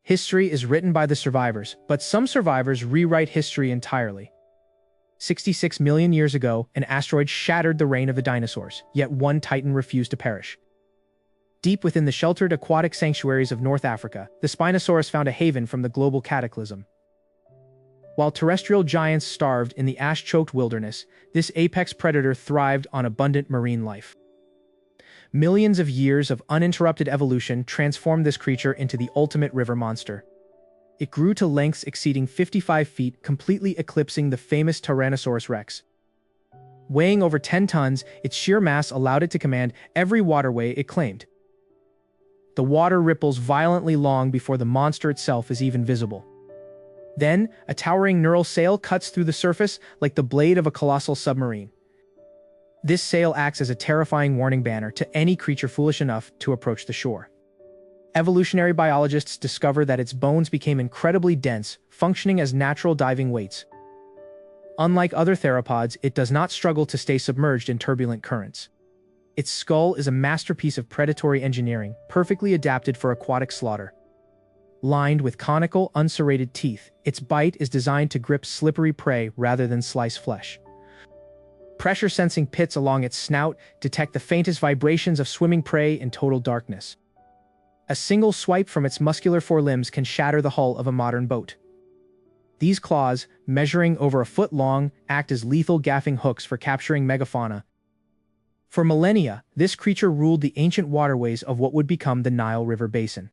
History is written by the survivors, but some survivors rewrite history entirely. 66 million years ago, an asteroid shattered the reign of the dinosaurs, yet one titan refused to perish. Deep within the sheltered aquatic sanctuaries of North Africa, the Spinosaurus found a haven from the global cataclysm. While terrestrial giants starved in the ash-choked wilderness, this apex predator thrived on abundant marine life. Millions of years of uninterrupted evolution transformed this creature into the ultimate river monster. It grew to lengths exceeding 55 feet, completely eclipsing the famous Tyrannosaurus rex. Weighing over 10 tons, its sheer mass allowed it to command every waterway it claimed. The water ripples violently long before the monster itself is even visible. Then, a towering neural sail cuts through the surface like the blade of a colossal submarine. This sail acts as a terrifying warning banner to any creature foolish enough to approach the shore. Evolutionary biologists discover that its bones became incredibly dense, functioning as natural diving weights. Unlike other theropods, it does not struggle to stay submerged in turbulent currents. Its skull is a masterpiece of predatory engineering, perfectly adapted for aquatic slaughter. Lined with conical, unserrated teeth, its bite is designed to grip slippery prey rather than slice flesh. Pressure-sensing pits along its snout detect the faintest vibrations of swimming prey in total darkness. A single swipe from its muscular forelimbs can shatter the hull of a modern boat. These claws, measuring over a foot long, act as lethal gaffing hooks for capturing megafauna. For millennia, this creature ruled the ancient waterways of what would become the Nile River basin.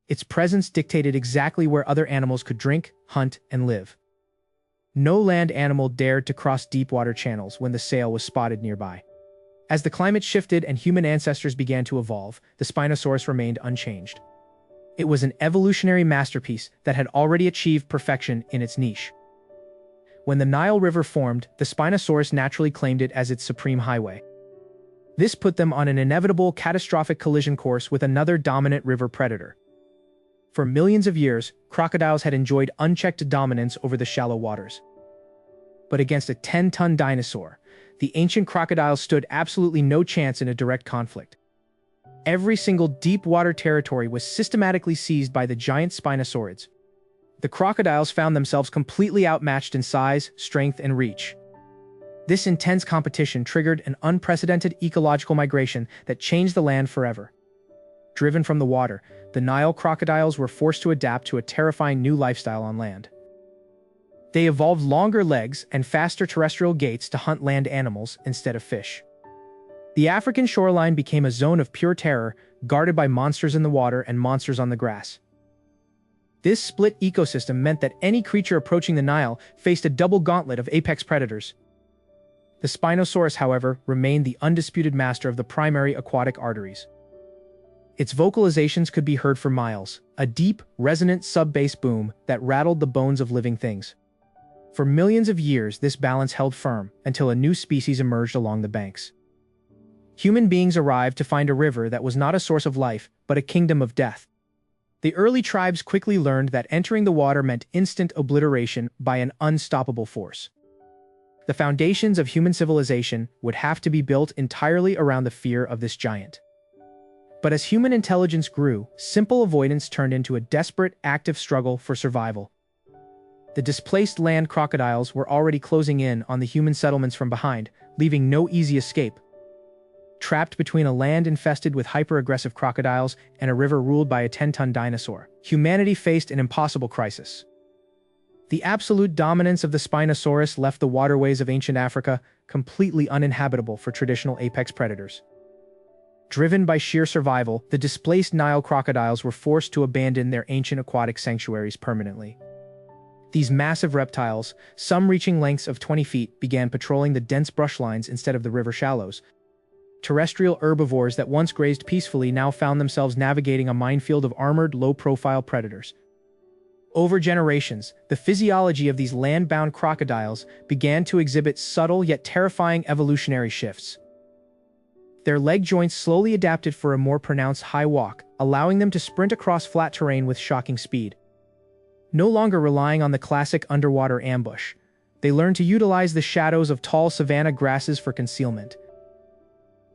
Its presence dictated exactly where other animals could drink, hunt, and live. No land animal dared to cross deep water channels when the sail was spotted nearby. As the climate shifted and human ancestors began to evolve, the Spinosaurus remained unchanged. It was an evolutionary masterpiece that had already achieved perfection in its niche. When the Nile River formed, the Spinosaurus naturally claimed it as its supreme highway. This put them on an inevitable catastrophic collision course with another dominant river predator. For millions of years, crocodiles had enjoyed unchecked dominance over the shallow waters. But against a 10-ton dinosaur, the ancient crocodiles stood absolutely no chance in a direct conflict. Every single deep water territory was systematically seized by the giant Spinosaurids. The crocodiles found themselves completely outmatched in size, strength, and reach. This intense competition triggered an unprecedented ecological migration that changed the land forever. Driven from the water, the Nile crocodiles were forced to adapt to a terrifying new lifestyle on land. They evolved longer legs and faster terrestrial gaits to hunt land animals instead of fish. The African shoreline became a zone of pure terror, guarded by monsters in the water and monsters on the grass. This split ecosystem meant that any creature approaching the Nile faced a double gauntlet of apex predators. The Spinosaurus, however, remained the undisputed master of the primary aquatic arteries. Its vocalizations could be heard for miles, a deep, resonant sub-bass boom that rattled the bones of living things. For millions of years, this balance held firm until a new species emerged along the banks. Human beings arrived to find a river that was not a source of life, but a kingdom of death. The early tribes quickly learned that entering the water meant instant obliteration by an unstoppable force. The foundations of human civilization would have to be built entirely around the fear of this giant. But as human intelligence grew, simple avoidance turned into a desperate, active struggle for survival. The displaced land crocodiles were already closing in on the human settlements from behind, leaving no easy escape. Trapped between a land infested with hyper-aggressive crocodiles and a river ruled by a 10-ton dinosaur, humanity faced an impossible crisis. The absolute dominance of the Spinosaurus left the waterways of ancient Africa completely uninhabitable for traditional apex predators. Driven by sheer survival, the displaced Nile crocodiles were forced to abandon their ancient aquatic sanctuaries permanently. These massive reptiles, some reaching lengths of 20 feet, began patrolling the dense brushlines instead of the river shallows. Terrestrial herbivores that once grazed peacefully now found themselves navigating a minefield of armored, low-profile predators. Over generations, the physiology of these land-bound crocodiles began to exhibit subtle yet terrifying evolutionary shifts. Their leg joints slowly adapted for a more pronounced high walk, allowing them to sprint across flat terrain with shocking speed. No longer relying on the classic underwater ambush, they learned to utilize the shadows of tall savanna grasses for concealment.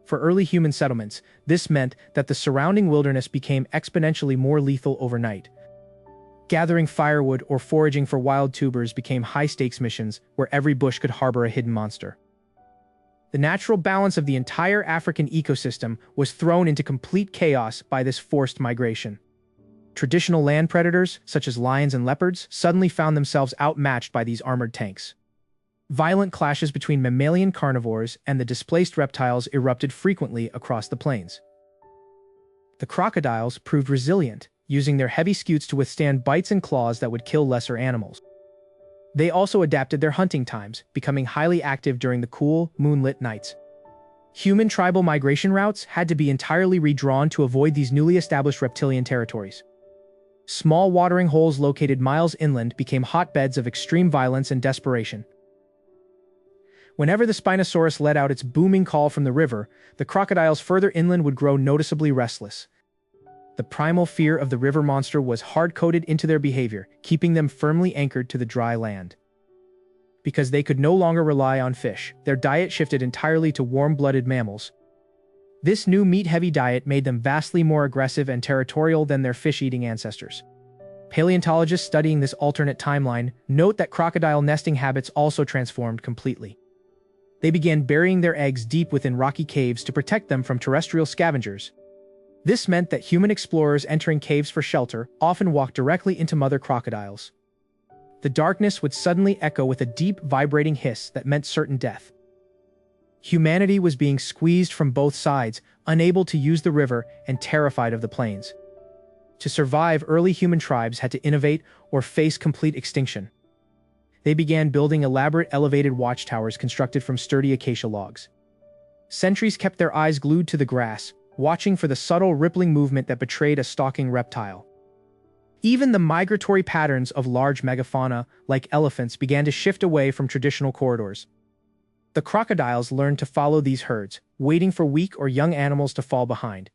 For early human settlements, this meant that the surrounding wilderness became exponentially more lethal overnight. Gathering firewood or foraging for wild tubers became high-stakes missions where every bush could harbor a hidden monster. The natural balance of the entire African ecosystem was thrown into complete chaos by this forced migration. Traditional land predators, such as lions and leopards, suddenly found themselves outmatched by these armored tanks. Violent clashes between mammalian carnivores and the displaced reptiles erupted frequently across the plains. The crocodiles proved resilient, using their heavy scutes to withstand bites and claws that would kill lesser animals. They also adapted their hunting times, becoming highly active during the cool, moonlit nights. Human tribal migration routes had to be entirely redrawn to avoid these newly established reptilian territories. Small watering holes located miles inland became hotbeds of extreme violence and desperation. Whenever the Spinosaurus let out its booming call from the river, the crocodiles further inland would grow noticeably restless. The primal fear of the river monster was hard-coded into their behavior, keeping them firmly anchored to the dry land. Because they could no longer rely on fish, their diet shifted entirely to warm-blooded mammals. This new meat-heavy diet made them vastly more aggressive and territorial than their fish-eating ancestors. Paleontologists studying this alternate timeline note that crocodile nesting habits also transformed completely. They began burying their eggs deep within rocky caves to protect them from terrestrial scavengers. This meant that human explorers entering caves for shelter often walked directly into mother crocodiles. The darkness would suddenly echo with a deep, vibrating hiss that meant certain death. Humanity was being squeezed from both sides, unable to use the river and terrified of the plains. To survive, early human tribes had to innovate or face complete extinction. They began building elaborate elevated watchtowers constructed from sturdy acacia logs. Sentries kept their eyes glued to the grass, watching for the subtle rippling movement that betrayed a stalking reptile. Even the migratory patterns of large megafauna, like elephants, began to shift away from traditional corridors. The crocodiles learned to follow these herds, waiting for weak or young animals to fall behind.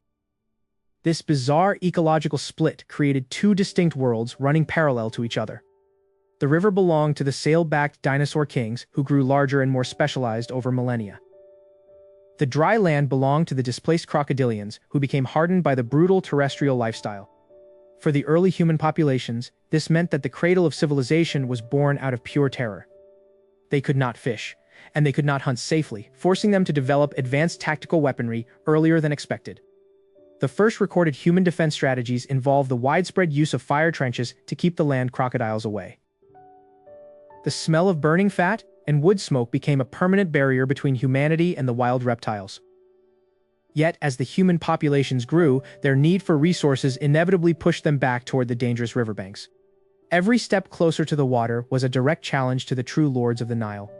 This bizarre ecological split created two distinct worlds running parallel to each other. The river belonged to the sail-backed dinosaur kings, who grew larger and more specialized over millennia. The dry land belonged to the displaced crocodilians, who became hardened by the brutal terrestrial lifestyle. For the early human populations, this meant that the cradle of civilization was born out of pure terror. They could not fish, and they could not hunt safely, forcing them to develop advanced tactical weaponry earlier than expected. The first recorded human defense strategies involved the widespread use of fire trenches to keep the land crocodiles away. The smell of burning fat and wood smoke became a permanent barrier between humanity and the wild reptiles. Yet, as the human populations grew, their need for resources inevitably pushed them back toward the dangerous riverbanks. Every step closer to the water was a direct challenge to the true lords of the Nile.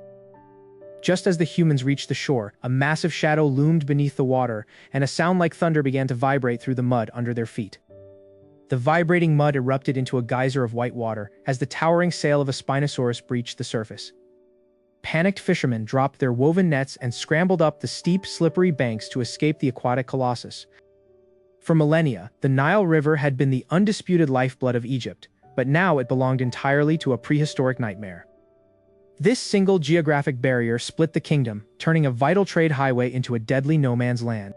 Just as the humans reached the shore, a massive shadow loomed beneath the water, and a sound like thunder began to vibrate through the mud under their feet. The vibrating mud erupted into a geyser of white water as the towering sail of a Spinosaurus breached the surface. Panicked fishermen dropped their woven nets and scrambled up the steep, slippery banks to escape the aquatic colossus. For millennia, the Nile River had been the undisputed lifeblood of Egypt, but now it belonged entirely to a prehistoric nightmare. This single geographic barrier split the kingdom, turning a vital trade highway into a deadly no-man's land.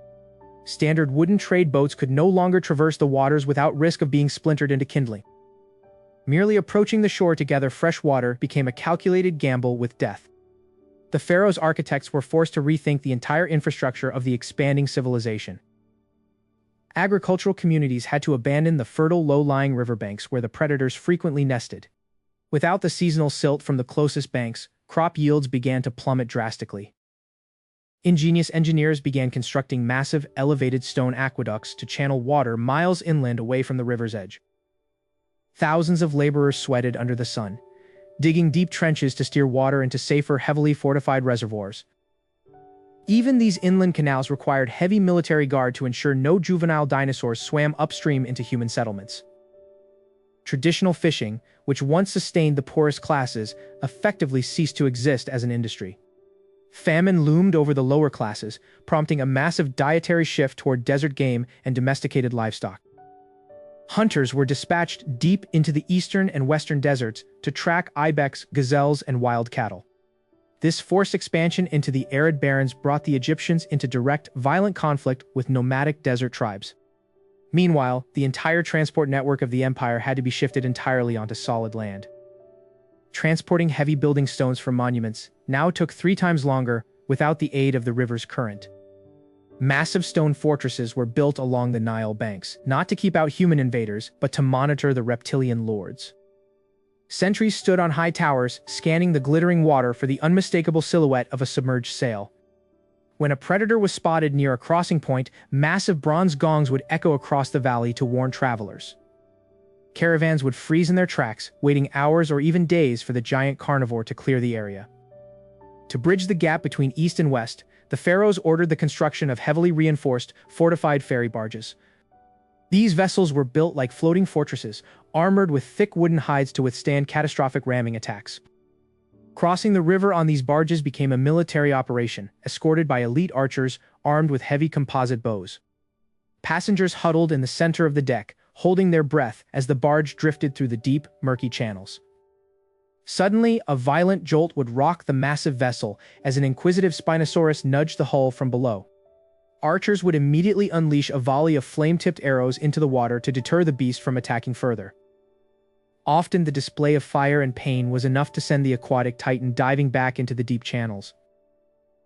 Standard wooden trade boats could no longer traverse the waters without risk of being splintered into kindling. Merely approaching the shore to gather fresh water became a calculated gamble with death. The pharaoh's architects were forced to rethink the entire infrastructure of the expanding civilization. Agricultural communities had to abandon the fertile low-lying riverbanks where the predators frequently nested. Without the seasonal silt from the closest banks, crop yields began to plummet drastically. Ingenious engineers began constructing massive, elevated stone aqueducts to channel water miles inland away from the river's edge. Thousands of laborers sweated under the sun, digging deep trenches to steer water into safer, heavily fortified reservoirs. Even these inland canals required heavy military guard to ensure no juvenile dinosaurs swam upstream into human settlements. Traditional fishing, which once sustained the poorest classes, effectively ceased to exist as an industry. Famine loomed over the lower classes, prompting a massive dietary shift toward desert game and domesticated livestock. Hunters were dispatched deep into the eastern and western deserts to track ibex, gazelles, and wild cattle. This forced expansion into the arid barrens brought the Egyptians into direct, violent conflict with nomadic desert tribes. Meanwhile, the entire transport network of the empire had to be shifted entirely onto solid land. Transporting heavy building stones from monuments now took 3 times longer without the aid of the river's current. Massive stone fortresses were built along the Nile banks, not to keep out human invaders, but to monitor the reptilian lords. Sentries stood on high towers, scanning the glittering water for the unmistakable silhouette of a submerged sail. When a predator was spotted near a crossing point, massive bronze gongs would echo across the valley to warn travelers. Caravans would freeze in their tracks, waiting hours or even days for the giant carnivore to clear the area. To bridge the gap between east and west, the pharaohs ordered the construction of heavily reinforced, fortified ferry barges. These vessels were built like floating fortresses, armored with thick wooden hides to withstand catastrophic ramming attacks. Crossing the river on these barges became a military operation, escorted by elite archers armed with heavy composite bows. Passengers huddled in the center of the deck, holding their breath as the barge drifted through the deep, murky channels. Suddenly, a violent jolt would rock the massive vessel as an inquisitive Spinosaurus nudged the hull from below. Archers would immediately unleash a volley of flame-tipped arrows into the water to deter the beast from attacking further. Often the display of fire and pain was enough to send the aquatic titan diving back into the deep channels.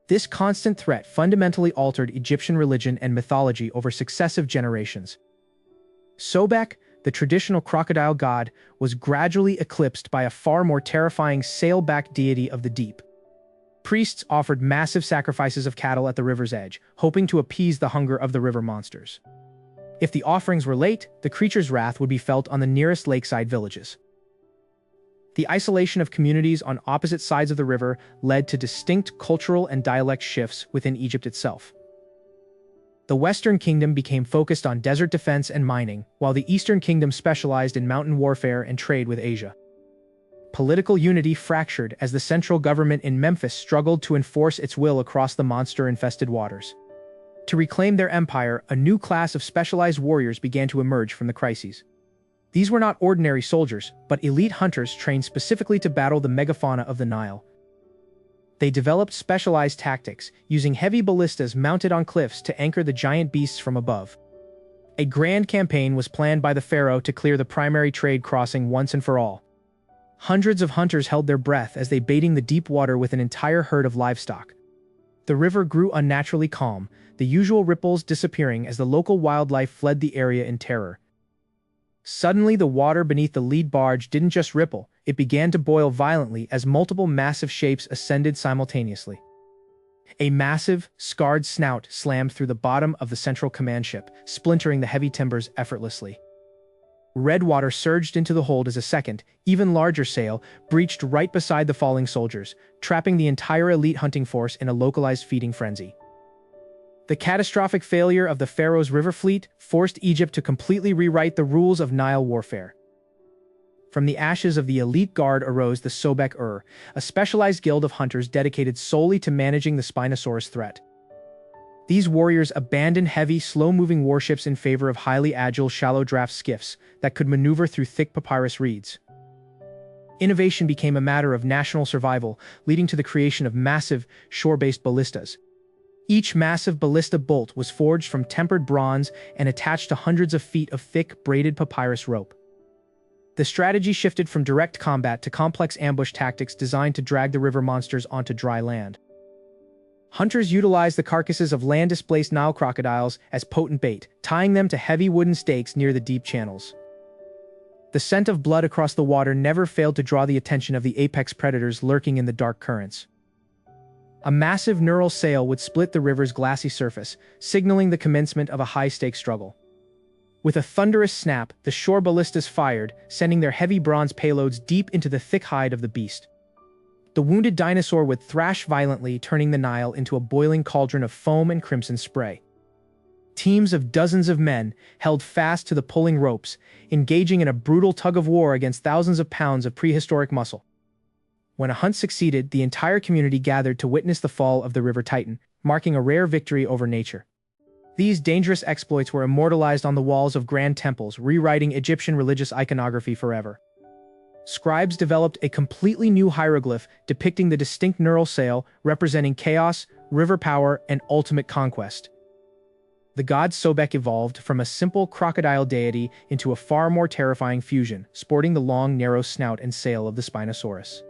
This constant threat fundamentally altered Egyptian religion and mythology over successive generations. Sobek, the traditional crocodile god, was gradually eclipsed by a far more terrifying sailback deity of the deep. Priests offered massive sacrifices of cattle at the river's edge, hoping to appease the hunger of the river monsters. If the offerings were late, the creature's wrath would be felt on the nearest lakeside villages. The isolation of communities on opposite sides of the river led to distinct cultural and dialect shifts within Egypt itself. The Western Kingdom became focused on desert defense and mining, while the Eastern Kingdom specialized in mountain warfare and trade with Asia. Political unity fractured as the central government in Memphis struggled to enforce its will across the monster-infested waters. To reclaim their empire, a new class of specialized warriors began to emerge from the crises. These were not ordinary soldiers, but elite hunters trained specifically to battle the megafauna of the Nile. They developed specialized tactics, using heavy ballistas mounted on cliffs to anchor the giant beasts from above. A grand campaign was planned by the pharaoh to clear the primary trade crossing once and for all. Hundreds of hunters held their breath as they baiting the deep water with an entire herd of livestock. The river grew unnaturally calm, the usual ripples disappearing as the local wildlife fled the area in terror. Suddenly, the water beneath the lead barge didn't just ripple, it began to boil violently as multiple massive shapes ascended simultaneously. A massive, scarred snout slammed through the bottom of the central command ship, splintering the heavy timbers effortlessly. Red water surged into the hold as a second, even larger sail breached right beside the falling soldiers, trapping the entire elite hunting force in a localized feeding frenzy. The catastrophic failure of the pharaoh's river fleet forced Egypt to completely rewrite the rules of Nile warfare. From the ashes of the elite guard arose the Sobek-ur, a specialized guild of hunters dedicated solely to managing the Spinosaurus threat. These warriors abandoned heavy, slow-moving warships in favor of highly agile, shallow-draft skiffs that could maneuver through thick papyrus reeds. Innovation became a matter of national survival, leading to the creation of massive, shore-based ballistas. Each massive ballista bolt was forged from tempered bronze and attached to hundreds of feet of thick, braided papyrus rope. The strategy shifted from direct combat to complex ambush tactics designed to drag the river monsters onto dry land. Hunters utilized the carcasses of land-displaced Nile crocodiles as potent bait, tying them to heavy wooden stakes near the deep channels. The scent of blood across the water never failed to draw the attention of the apex predators lurking in the dark currents. A massive neural sail would split the river's glassy surface, signaling the commencement of a high-stakes struggle. With a thunderous snap, the shore ballistas fired, sending their heavy bronze payloads deep into the thick hide of the beast. The wounded dinosaur would thrash violently, turning the Nile into a boiling cauldron of foam and crimson spray. Teams of dozens of men held fast to the pulling ropes, engaging in a brutal tug-of-war against thousands of pounds of prehistoric muscle. When a hunt succeeded, the entire community gathered to witness the fall of the river titan, marking a rare victory over nature. These dangerous exploits were immortalized on the walls of grand temples, rewriting Egyptian religious iconography forever. Scribes developed a completely new hieroglyph depicting the distinct neural sail, representing chaos, river power, and ultimate conquest. The god Sobek evolved from a simple crocodile deity into a far more terrifying fusion, sporting the long, narrow snout and sail of the Spinosaurus.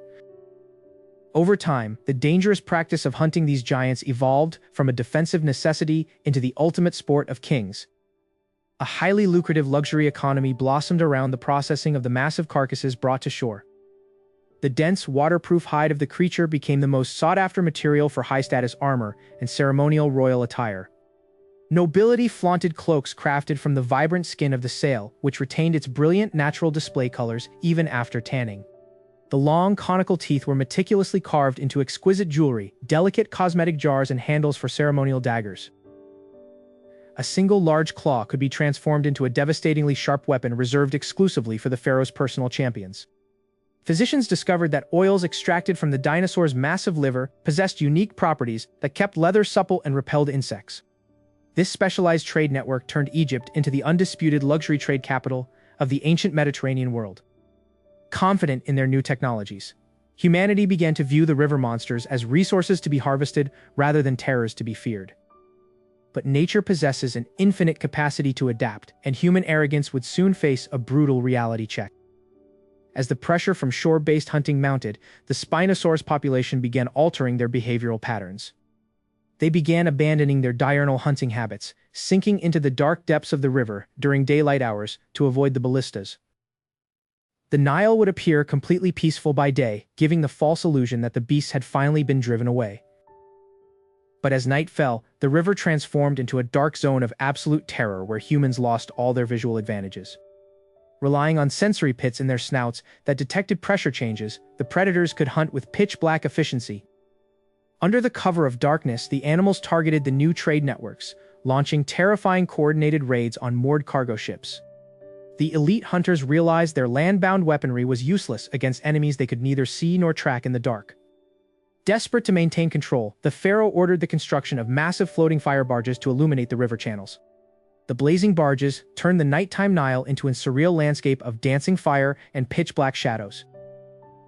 Over time, the dangerous practice of hunting these giants evolved from a defensive necessity into the ultimate sport of kings. A highly lucrative luxury economy blossomed around the processing of the massive carcasses brought to shore. The dense, waterproof hide of the creature became the most sought-after material for high-status armor and ceremonial royal attire. Nobility flaunted cloaks crafted from the vibrant skin of the sail, which retained its brilliant natural display colors even after tanning. The long, conical teeth were meticulously carved into exquisite jewelry, delicate cosmetic jars and handles for ceremonial daggers. A single large claw could be transformed into a devastatingly sharp weapon reserved exclusively for the pharaoh's personal champions. Physicians discovered that oils extracted from the dinosaur's massive liver possessed unique properties that kept leather supple and repelled insects. This specialized trade network turned Egypt into the undisputed luxury trade capital of the ancient Mediterranean world. Confident in their new technologies, humanity began to view the river monsters as resources to be harvested rather than terrors to be feared. But nature possesses an infinite capacity to adapt, and human arrogance would soon face a brutal reality check. As the pressure from shore-based hunting mounted, the Spinosaurus population began altering their behavioral patterns. They began abandoning their diurnal hunting habits, sinking into the dark depths of the river during daylight hours to avoid the ballistas. The Nile would appear completely peaceful by day, giving the false illusion that the beasts had finally been driven away. But as night fell, the river transformed into a dark zone of absolute terror where humans lost all their visual advantages. Relying on sensory pits in their snouts that detected pressure changes, the predators could hunt with pitch-black efficiency. Under the cover of darkness, the animals targeted the new trade networks, launching terrifying coordinated raids on moored cargo ships. The elite hunters realized their land-bound weaponry was useless against enemies they could neither see nor track in the dark. Desperate to maintain control, the pharaoh ordered the construction of massive floating fire barges to illuminate the river channels. The blazing barges turned the nighttime Nile into a surreal landscape of dancing fire and pitch-black shadows.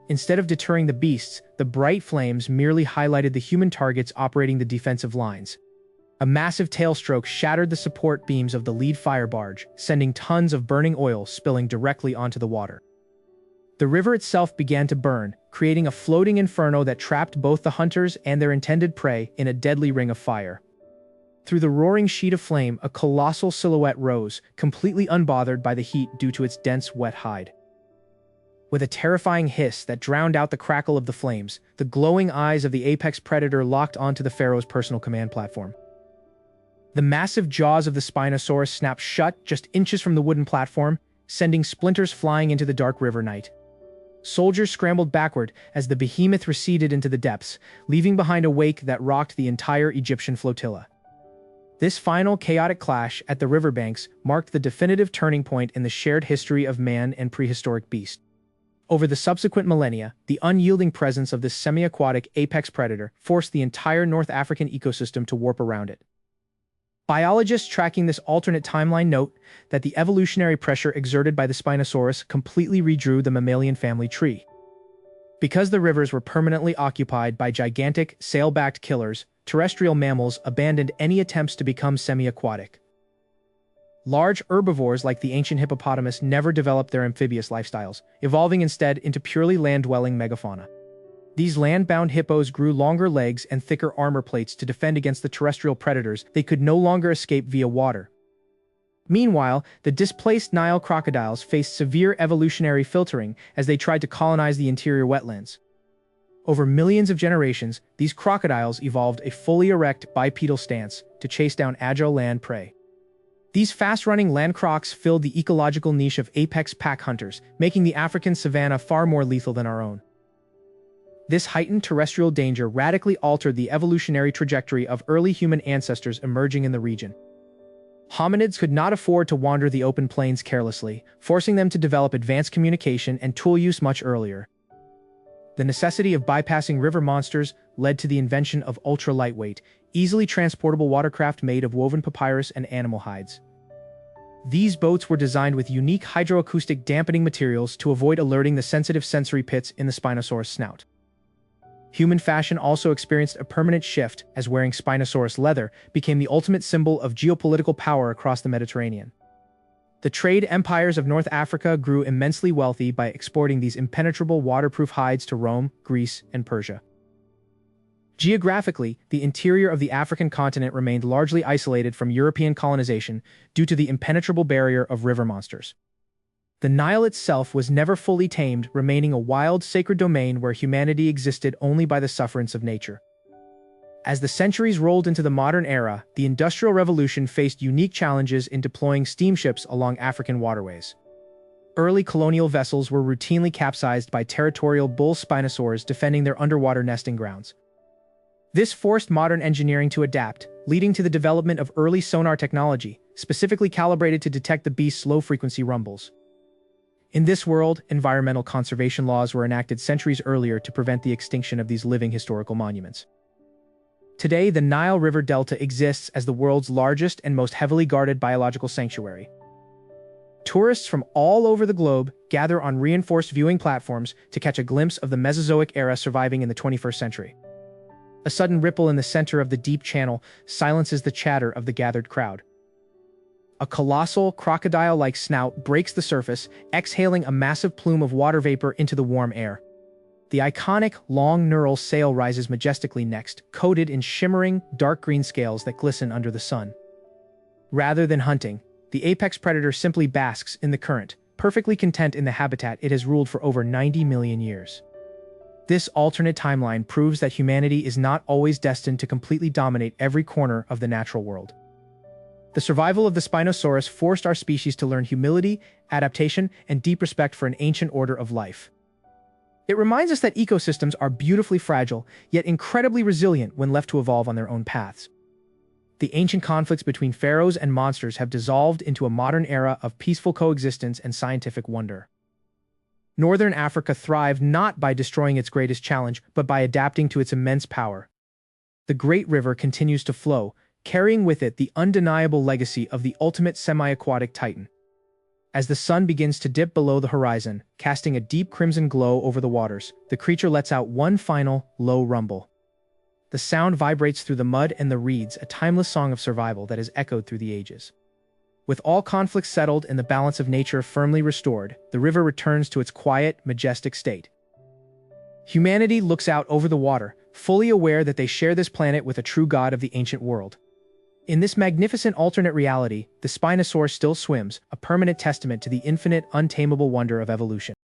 Instead of deterring the beasts, the bright flames merely highlighted the human targets operating the defensive lines. A massive tailstroke shattered the support beams of the lead fire barge, sending tons of burning oil spilling directly onto the water. The river itself began to burn, creating a floating inferno that trapped both the hunters and their intended prey in a deadly ring of fire. Through the roaring sheet of flame, a colossal silhouette rose, completely unbothered by the heat due to its dense, wet hide. With a terrifying hiss that drowned out the crackle of the flames, the glowing eyes of the apex predator locked onto the pharaoh's personal command platform. The massive jaws of the Spinosaurus snapped shut just inches from the wooden platform, sending splinters flying into the dark river night. Soldiers scrambled backward as the behemoth receded into the depths, leaving behind a wake that rocked the entire Egyptian flotilla. This final chaotic clash at the riverbanks marked the definitive turning point in the shared history of man and prehistoric beast. Over the subsequent millennia, the unyielding presence of this semi-aquatic apex predator forced the entire North African ecosystem to warp around it. Biologists tracking this alternate timeline note that the evolutionary pressure exerted by the Spinosaurus completely redrew the mammalian family tree. Because the rivers were permanently occupied by gigantic, sail-backed killers, terrestrial mammals abandoned any attempts to become semi-aquatic. Large herbivores like the ancient hippopotamus never developed their amphibious lifestyles, evolving instead into purely land-dwelling megafauna. These land-bound hippos grew longer legs and thicker armor plates to defend against the terrestrial predators they could no longer escape via water. Meanwhile, the displaced Nile crocodiles faced severe evolutionary filtering as they tried to colonize the interior wetlands. Over millions of generations, these crocodiles evolved a fully erect bipedal stance to chase down agile land prey. These fast-running land crocs filled the ecological niche of apex pack hunters, making the African savanna far more lethal than our own. This heightened terrestrial danger radically altered the evolutionary trajectory of early human ancestors emerging in the region. Hominids could not afford to wander the open plains carelessly, forcing them to develop advanced communication and tool use much earlier. The necessity of bypassing river monsters led to the invention of ultra-lightweight, easily transportable watercraft made of woven papyrus and animal hides. These boats were designed with unique hydroacoustic dampening materials to avoid alerting the sensitive sensory pits in the Spinosaurus snout. human fashion also experienced a permanent shift as wearing Spinosaurus leather became the ultimate symbol of geopolitical power across the Mediterranean. The trade empires of North Africa grew immensely wealthy by exporting these impenetrable waterproof hides to Rome, Greece, and Persia. Geographically, the interior of the African continent remained largely isolated from European colonization due to the impenetrable barrier of river monsters. The Nile itself was never fully tamed, remaining a wild, sacred domain where humanity existed only by the sufferance of nature. As the centuries rolled into the modern era, the Industrial Revolution faced unique challenges in deploying steamships along African waterways. Early colonial vessels were routinely capsized by territorial bull spinosaurs defending their underwater nesting grounds. This forced modern engineering to adapt, leading to the development of early sonar technology, specifically calibrated to detect the beast's low-frequency rumbles. In this world, environmental conservation laws were enacted centuries earlier to prevent the extinction of these living historical monuments. Today, the Nile River Delta exists as the world's largest and most heavily guarded biological sanctuary. Tourists from all over the globe gather on reinforced viewing platforms to catch a glimpse of the Mesozoic era surviving in the 21st century. A sudden ripple in the center of the deep channel silences the chatter of the gathered crowd. A colossal, crocodile-like snout breaks the surface, exhaling a massive plume of water vapor into the warm air. The iconic, long knurled sail rises majestically next, coated in shimmering, dark green scales that glisten under the sun. Rather than hunting, the apex predator simply basks in the current, perfectly content in the habitat it has ruled for over 90 million years. This alternate timeline proves that humanity is not always destined to completely dominate every corner of the natural world. The survival of the Spinosaurus forced our species to learn humility, adaptation, and deep respect for an ancient order of life. It reminds us that ecosystems are beautifully fragile, yet incredibly resilient when left to evolve on their own paths. The ancient conflicts between pharaohs and monsters have dissolved into a modern era of peaceful coexistence and scientific wonder. Northern Africa thrived not by destroying its greatest challenge, but by adapting to its immense power. The Great River continues to flow, carrying with it the undeniable legacy of the ultimate semi-aquatic titan. As the sun begins to dip below the horizon, casting a deep crimson glow over the waters, the creature lets out one final, low rumble. The sound vibrates through the mud and the reeds, a timeless song of survival that has echoed through the ages. With all conflicts settled and the balance of nature firmly restored, the river returns to its quiet, majestic state. Humanity looks out over the water, fully aware that they share this planet with a true god of the ancient world. In this magnificent alternate reality, the Spinosaurus still swims, a permanent testament to the infinite, untamable wonder of evolution.